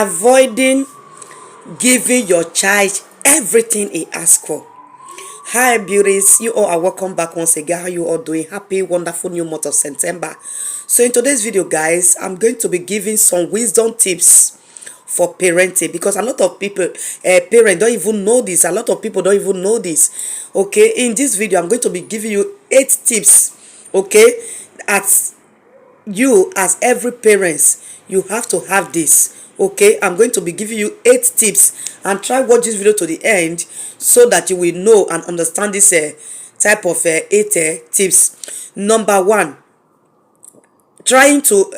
avoiding giving your child everything he asks for. Hi beauties, you all are welcome back once again. How you all doing? Happy wonderful new month of September. So in today's video guys, I'm going to be giving some wisdom tips for parenting, because a lot of people parents don't even know this. A lot of people don't even know this. Okay, in this video I'm going to be giving you 8 tips. Okay, as you, as every parents, you have to have this. Okay, I'm going to be giving you 8 tips, and try watch this video to the end so that you will know and understand this type of 8 tips. Number 1, trying to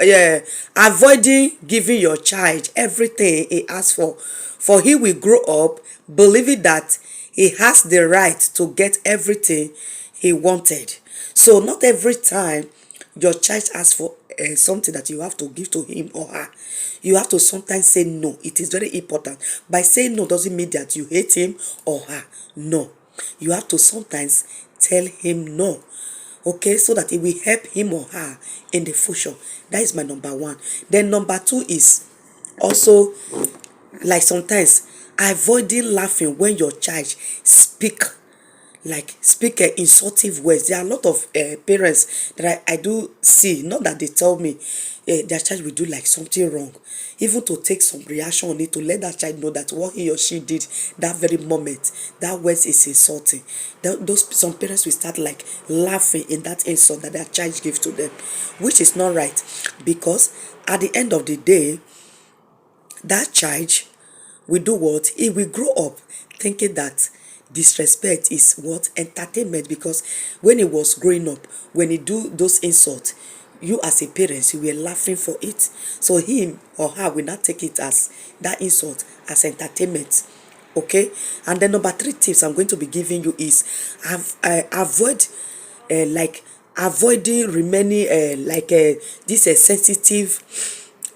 avoiding giving your child everything he asks for he will grow up believing that he has the right to get everything he wanted. So not every time your child asks for something that you have to give to him or her, you have to sometimes say no. It is very important. By saying no doesn't mean that you hate him or her. No, you have to sometimes tell him no. Okay, so that it will help him or her in the future. That is my number 1. Then number 2 is also, like, sometimes avoiding laughing when your child speak insultive words. There are a lot of parents that I do see, not that they tell me their child will do like something wrong, even to take some reaction on it, to let that child know that what he or she did that very moment, that words is insulting. Some parents will start like laughing in that insult that their child gave to them, which is not right, because at the end of the day, that child will do what? He will grow up thinking that disrespect is what? Entertainment. Because when he was growing up, when he do those insults, you as a parent, you were laughing for it. So him or her will not take it as that insult as entertainment. Okay. And then number 3 tips I'm going to be giving you is avoiding remaining this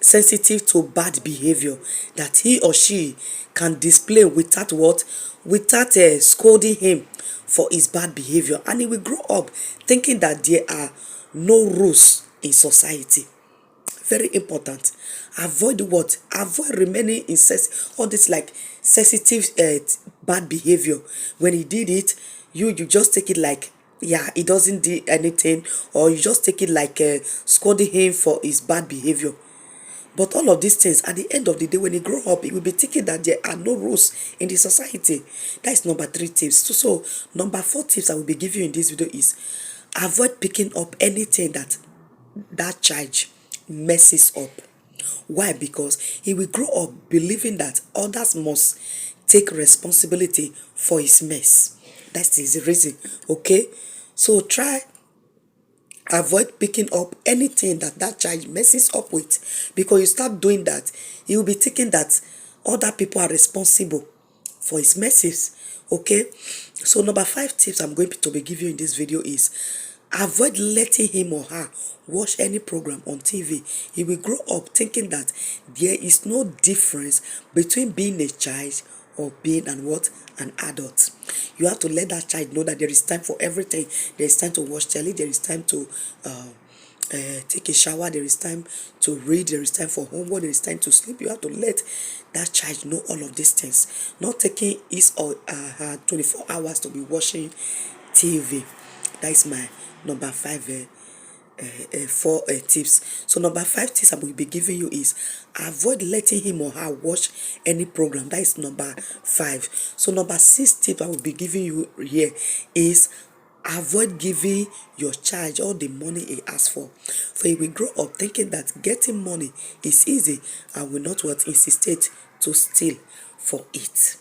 sensitive to bad behavior that he or she can display without what? Without scolding him for his bad behavior. And he will grow up thinking that there are no rules in society. Very important. Avoid what? Avoid remaining in all this like sensitive bad behavior. When he did it, you just take it like, yeah, he doesn't do anything, or you just take it like scolding him for his bad behavior. But all of these things, at the end of the day, when he grow up, he will be thinking that there are no rules in the society. That is number 3 tips. So number 4 tips I will be giving you in this video is avoid picking up anything that child messes up. Why? Because he will grow up believing that others must take responsibility for his mess. That is the reason. Okay, so avoid picking up anything that child messes up with, because you start doing that, he will be thinking that other people are responsible for his messes. Okay, so number 5 tips I'm going to be giving you in this video is avoid letting him or her watch any program on TV. He will grow up thinking that there is no difference between being a child or being an adult. You have to let that child know that there is time for everything. There is time to watch telly, there is time to take a shower, there is time to read, there is time for homework, there is time to sleep. You have to let that child know all of these things, not taking his or her 24 hours to be watching TV. That is my number 5 4 tips. So number 5 tips I will be giving you is avoid letting him or her watch any program. That is number 5. So number 6 tip I will be giving you here is avoid giving your child all the money he asks for he will grow up thinking that getting money is easy and will not insist to steal for it.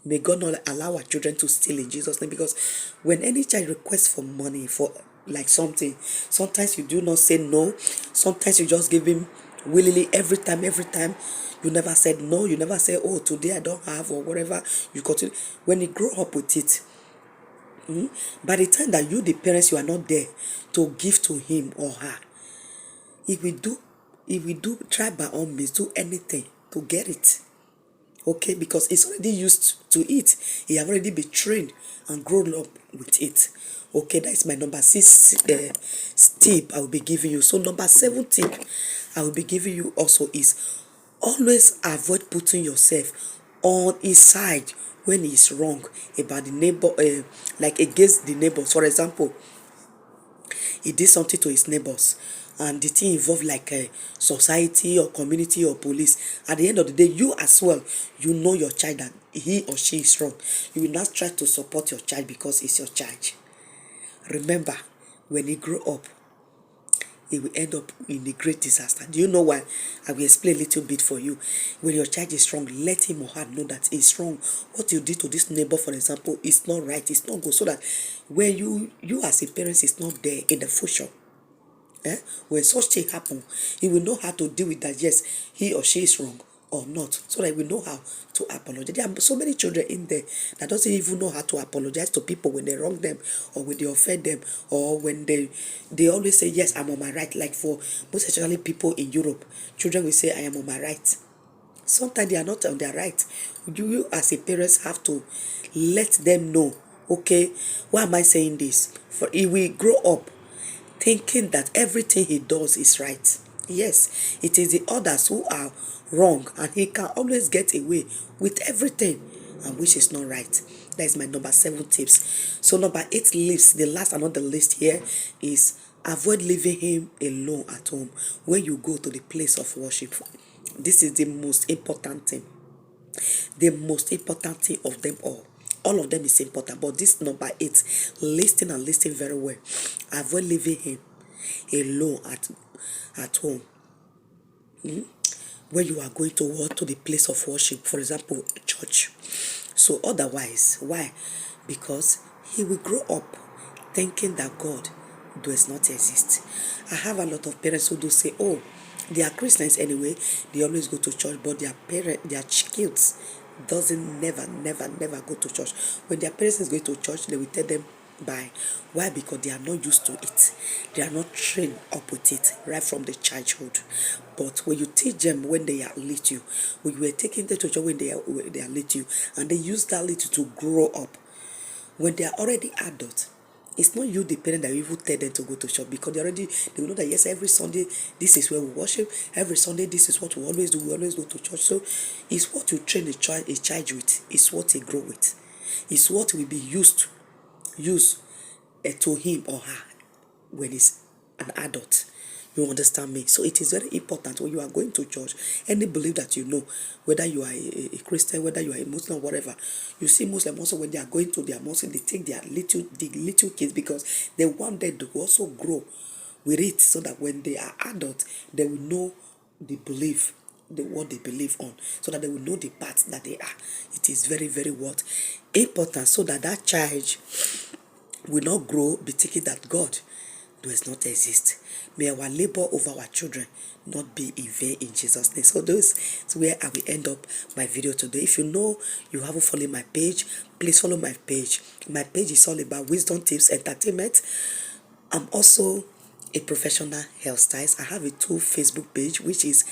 May God not allow our children to steal in Jesus' name, because when any child requests for money for like something, sometimes you do not say no. Sometimes you just give him willingly every time. You never said no. You never say, oh, today I don't have, or whatever. You continue. When you grow up with it, by the time that you, the parents, you are not there to give to him or her, he will do try by all means, do anything to get it. Okay, because it's already used to it. He have already been trained and grown up with it. Okay, that is my number 6 tip I will be giving you. So number 7 tip I will be giving you also is Always avoid putting yourself on his side when he's wrong about the neighbor, like against the neighbors. For example, he did something to his neighbors and the thing involved like a society or community or police. At the end of the day, you as well, you know your child that he or she is wrong. You will not try to support your child because it's your child. Remember, when he grow up, he will end up in a great disaster. Do you know why? I will explain a little bit for you. When your child is wrong, let him or her know that it's wrong. What you did to this neighbor, for example, is not right, it's not good. So that when you as a parent is not there in the future, when such thing happen, he will know how to deal with that. Yes, he or she is wrong or not, so that we know how to apologize. There are so many children in there that doesn't even know how to apologize to people when they wrong them or when they offend them, or when they always say, yes, I'm on my right. Like for most especially people in Europe, children will say, I am on my right. Sometimes they are not on their right. You as a parent have to let them know, okay, why am I saying this? For he will grow up thinking that everything he does is right. Yes, it is the others who are wrong, and he can always get away with everything, and which is not right. That is my number 7 tips. So number 8 lives, the last and not the least here, is avoid leaving him alone at home when you go to the place of worship. This is the most important thing. The most important thing of them all of them is important, but this number 8, listen and listen very well. Avoid leaving him alone at home when you are going to work, to the place of worship, for example, church. So otherwise, why? Because he will grow up thinking that God does not exist. I have a lot of parents who do say, oh, they are Christians anyway, they always go to church, but their kids doesn't never go to church. When their parents is going to church, they will tell them bye. Why? Because they are not used to it. They are not trained up with it right from the childhood. But when you teach them when they are little, when you were taking them to church when they are little, and they use that little to grow up, when they are already adults, it's not you the parent that you even tell them to go to church, because they will know that yes, every Sunday this is where we worship, every Sunday this is what we always do, we always go to church. So it's what you train a child with, it's what they grow with, it's what will be used to him or her when he's an adult. You understand me? So it is very important when you are going to church, any belief that you know, whether you are a Christian, whether you are a Muslim, whatever. You see Muslim also, when they are going to their mosque, they take the little kids, because they want them to also grow with it, so that when they are adults, they will know the belief, what they believe on, so that they will know the path that they are. It is very, very what important, so that that child will not grow be thinking that God does not exist. May our labor over our children not be in vain, in Jesus' name. So this is where I will end up my video today. If you know you haven't followed my page, please follow my page. My page is all about wisdom, tips, entertainment. I'm also a professional hairstylist. I have a 2 Facebook page, which is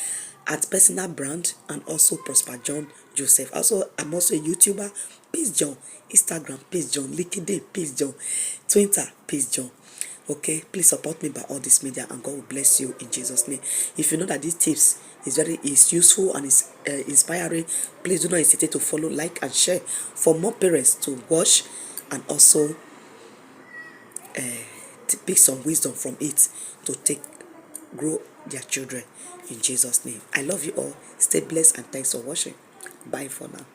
at personal brand and also Prosper John Joseph. Also, I'm also a YouTuber, Peace John, Instagram, Peace John, LinkedIn, Peace John, Twitter, Peace John. Okay, please support me by all this media, and God will bless you in Jesus' name. If you know that these tips is useful and is inspiring, please do not hesitate to follow, like, and share for more parents to watch, and also to pick some wisdom from it to grow their children in Jesus' name. I love you all. Stay blessed, and thanks for watching. Bye for now.